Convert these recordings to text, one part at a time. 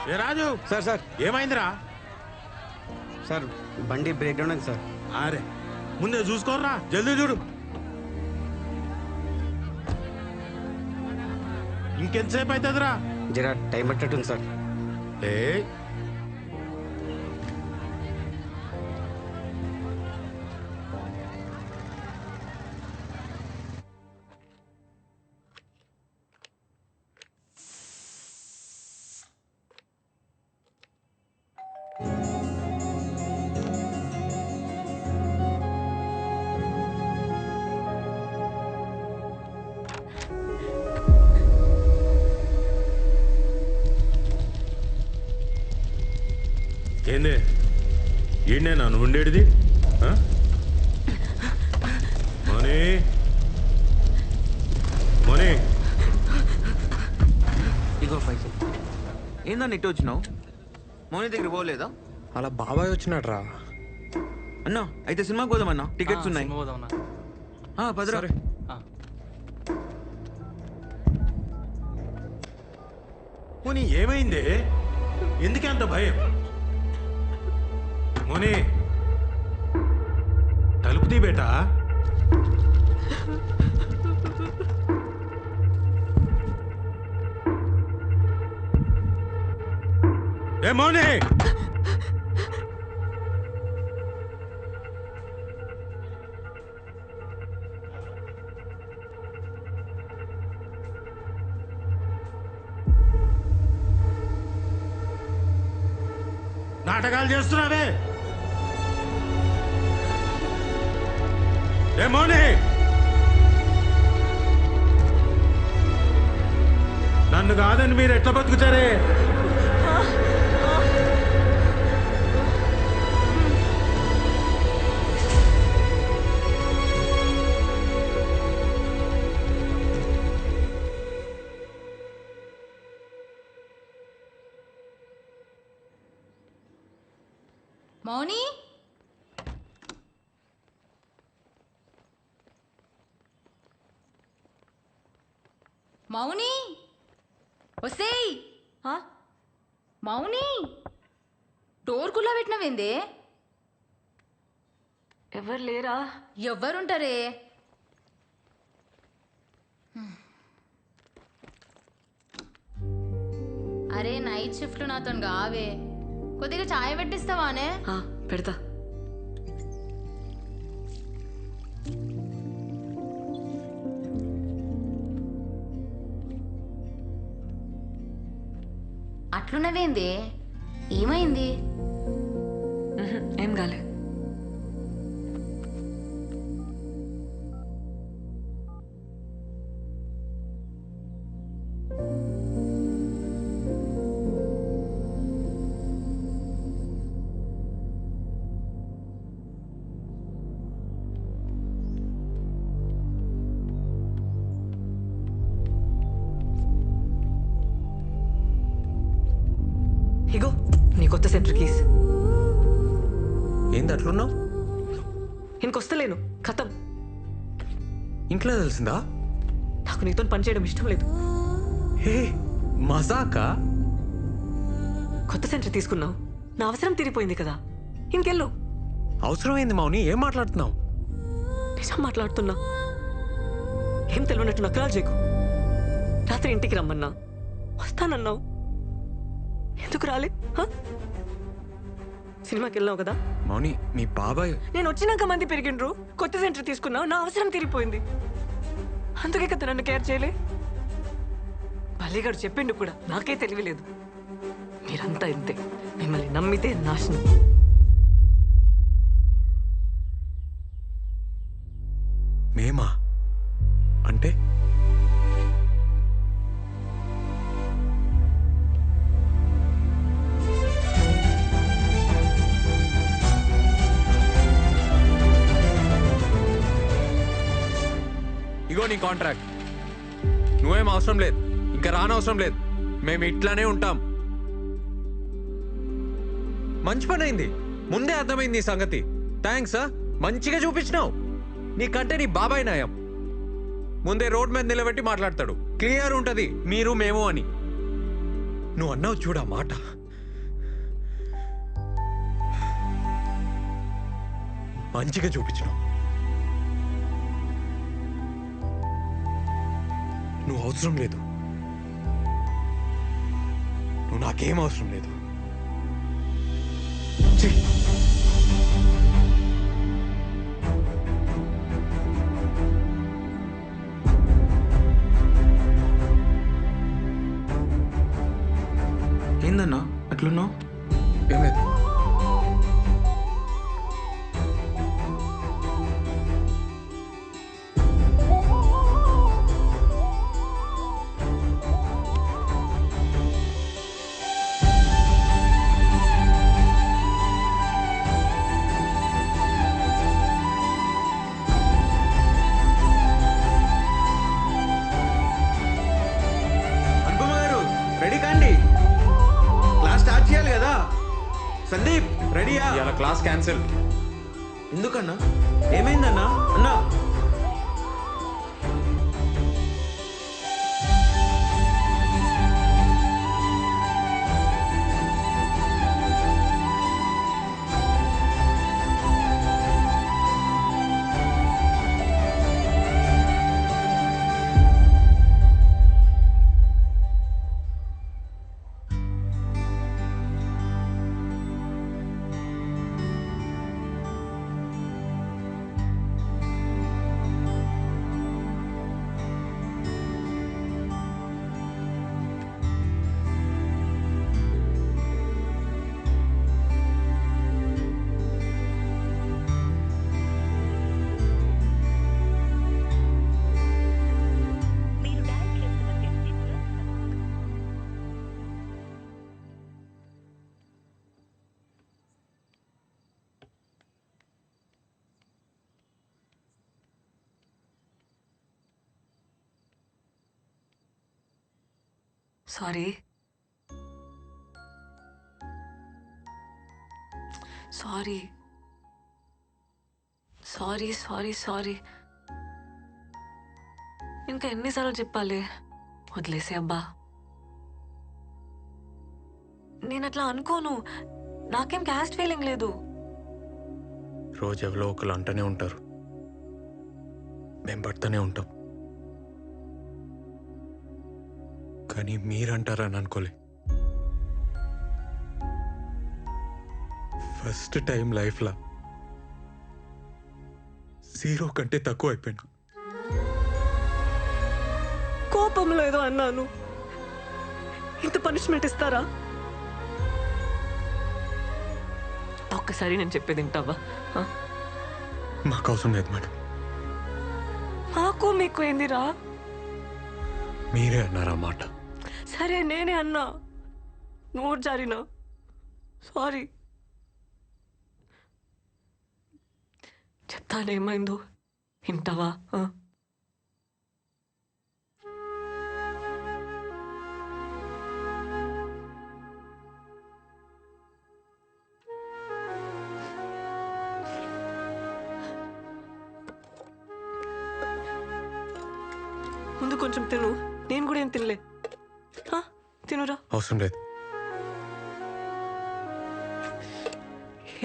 ఏ రాజు sir sir ఏమైందిరా? Sir బండి break down అయింది సార్. అరే ముందే చూసుకోర్రా, జల్దీ చూడు. ఇంకెంతసేపు అవుతుందిరా? జరా టైం పట్టట్టుంది సార్. ఏ ఏంది ఈయనే నన్ను ఉండేది? మోనీ మోనీ ఇగో పైసలు. ఏందన్న ఇటు వచ్చినావు? మోనీ దగ్గర పోలేదా? అలా బాబాయ్ వచ్చినాడు రా. అన్నా అయితే సినిమాకి పోదామన్నా, టికెట్స్ ఉన్నాయి. పదరా. మోనీ ఏమైంది? ఎందుకే అంత భయం? మోనీ తలుపు తీ బేటా. ఏ మోనీ, నాటకాలు చేస్తున్నావే? ఏ మోనీ, నన్ను కాదని మీరు ఎట్లా బతుకుతారే? మౌని, మౌని వసేయ్. మౌని డోర్ కుల్లా పెట్టినవేందే? ఎవరు లేరా? ఎవ్వరుంటారే? అరే నైట్ షిఫ్ట్ నాతో కావే, కొద్దిగా చాయ్ పెట్టిస్తావానే? పెడతా. అట్లున్నవేంది? ఏమైంది? ఏం కాలే. ఇగో నీ కొత్త సెంటర్ కీస్. ఏంది అట్లున్నావు? ఇంకొస్తలేను, ఖతం. ఇంట్లో తెలిసిందా? నాకు నీతో పని చేయడం ఇష్టం లేదు. హే మజాకా? కొత్త సెంటర్ తీసుకున్నావు, నా అవసరం తీరిపోయింది కదా, ఇంకెళ్ళు. అవసరమైంది మౌని, ఏం మాట్లాడుతున్నావు? నిజం మాట్లాడుతున్నా. ఏం తెలియనట్టు నక్కరాలు చేయకు. రాత్రి ఇంటికి రమ్మన్నా, వస్తానన్నావు, ఎందుకు రాలే? సినిమాకి వెళ్ళావు కదా. మౌని మీ బాబాయ్. నేను వచ్చినాక మంది పెరిగిండ్రు, కొత్త సెంటర్ తీసుకున్నావు, నా అవసరం తీరిపోయింది, అందుకే కదా నన్ను కేర్ చేయలే. బల్లిగాడు చెప్పిండు కూడా, నాకే తెలియలేదు. మీరంతా ఇంతే, మిమ్మల్ని నమ్మితే నాశనం. మేమా అంటే? ఇగో నీ కాంట్రాక్ట్, నువ్వేం అవసరం లేదు, ఇంకా రానవసరం లేదు, మేము ఇట్లానే ఉంటాం. మంచి పని అయింది, ముందే అర్థమైంది నీ సంగతి. థ్యాంక్స్. మంచిగా చూపించినావు. నీకంటే నీ బాబాయ్ నయం. ముందే రోడ్ మీద నిలబెట్టి మాట్లాడతాడు, క్లియర్ ఉంటది మీరు మేము అని. నువ్వు అన్నావు చూడా మాట, మంచిగా చూపించినావు. నువ్వు అవసరం లేదు, నువ్వు నాకేం అవసరం లేదు. ఛీ! ఏందన్నా అట్లున్నావు? ఏం లేదు. అనుపమ గారు రెడీ కాండి, క్లాస్ స్టార్ట్ చేయాలి కదా. సందీప్ రెడీయా? ఇవాళ క్లాస్ క్యాన్సిల్. ఎందుకన్నా? ఏమైందన్నా? అన్నా sorry sorry sorry sorry sorry ఇంకా ఎన్నిసార్లు చెప్పాలి? వదిలేసే అబ్బా. నేను అట్లా అనుకోను, నాకేం క్యాస్ట్ ఫీలింగ్ లేదు. రోజు ఎవరో ఒకరు అంటూనే ఉంటారు, మేము పడుతూనే ఉంటాం. కానీ మీరంటారని అనుకోలే. ఫస్ట్ టైం లైఫ్లో 0 కంటే తక్కువ అయిపోయినా. కోపంలో ఏదో అన్నాను, ఇంత పనిష్మెంట్ ఇస్తారా? ఒక్కసారి నేను చెప్పేది వింటావా? మాకు అవసరం లేదు మేడం. మాకు మీకు ఏందిరా? మీరే అన్నారు ఆ మాట. సరే నేనే అన్నా, నోట్ జారినా. సారీ. చెప్తానేమైందో వింటావా? ముందు కొంచెం తిను, నేను కూడా ఏం తినలే. తినురా. అవసరం లేదు.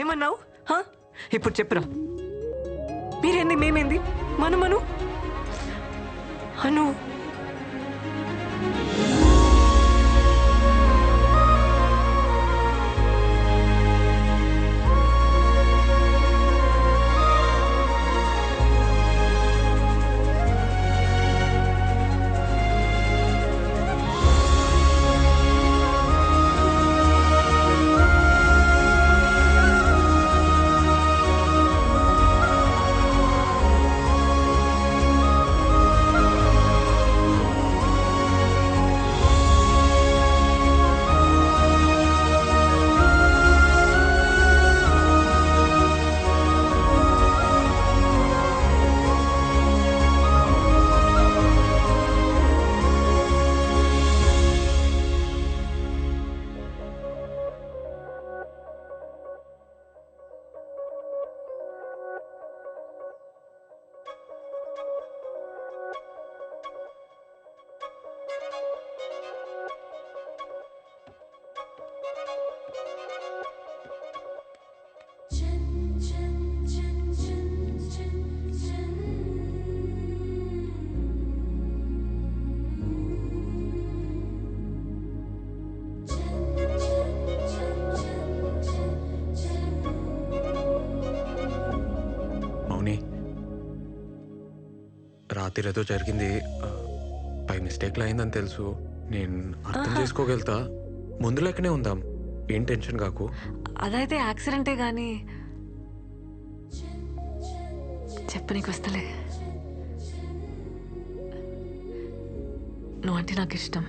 ఏమన్నావు? ఇప్పుడు చెప్పురా. మీరేంది, మేమేంది? మను అను. రాత్రి ఏదో జరిగింది బై మిస్టేక్లో అయిందని తెలుసు. నేను అర్థం చేసుకోగలుగుతా. ముందు లెక్కనే ఉందాం, ఏం టెన్షన్ కాకు. అదైతే యాక్సిడెంటే గాని చెప్పనీకు వస్తలే. నువ్వంటే నాకు ఇష్టం.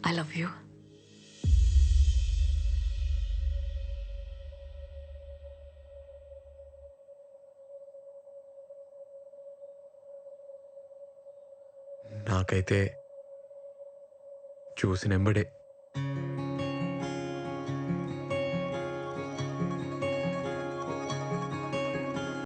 I love you. నాకైతే చూసినెంబడే